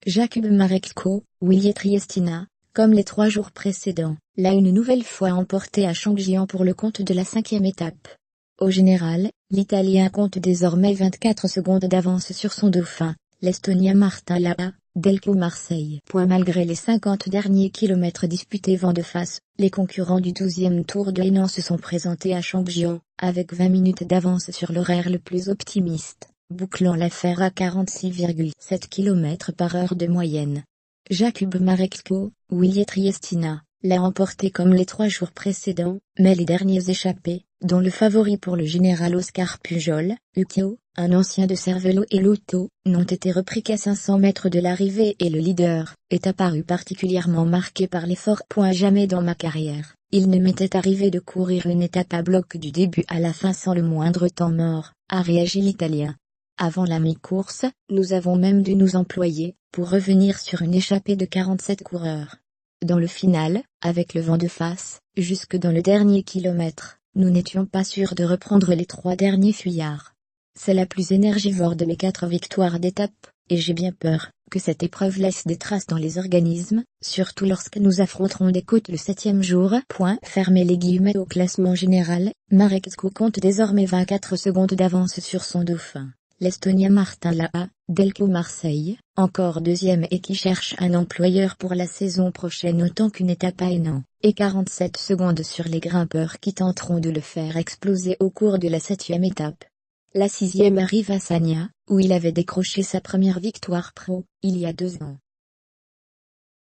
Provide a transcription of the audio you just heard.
Jakub Marekko, Williet Triestina, comme les 3 jours précédents, l'a une nouvelle fois emporté à Changjiang pour le compte de la 5e étape. Au général, l'Italien compte désormais 24 secondes d'avance sur son dauphin, l'Estonien Martin Laha, Delco Marseille. Malgré les 50 derniers kilomètres disputés vent de face, les concurrents du 12e Tour de Hainan se sont présentés à Changjiang, avec 20 minutes d'avance sur l'horaire le plus optimiste, bouclant l'affaire à 46,7 km par heure de moyenne. Jakub Marekko, Williet Triestina, l'a emporté comme les 3 jours précédents, mais les derniers échappés, dont le favori pour le général Oscar Pujol, UKO, un ancien de Cervelo et Lotto, n'ont été repris qu'à 500 mètres de l'arrivée et le leader, est apparu particulièrement marqué par l'effort. Jamais dans ma carrière, il ne m'était arrivé de courir une étape à bloc du début à la fin sans le moindre temps mort, a réagi l'Italien. Avant la mi-course, nous avons même dû nous employer, pour revenir sur une échappée de 47 coureurs. Dans le final, avec le vent de face, jusque dans le dernier kilomètre, nous n'étions pas sûrs de reprendre les 3 derniers fuyards. C'est la plus énergivore de mes 4 victoires d'étape, et j'ai bien peur que cette épreuve laisse des traces dans les organismes, surtout lorsque nous affronterons des côtes le 7e jour. Fermez les guillemets. Au classement général, Marekko compte désormais 24 secondes d'avance sur son dauphin, l'Estonien Martin Laha, Delco Marseille, encore 2e et qui cherche un employeur pour la saison prochaine autant qu'une étape à Hainan, et 47 secondes sur les grimpeurs qui tenteront de le faire exploser au cours de la 7e étape. La 6e arrive à Sanya, où il avait décroché sa première victoire pro, il y a 2 ans.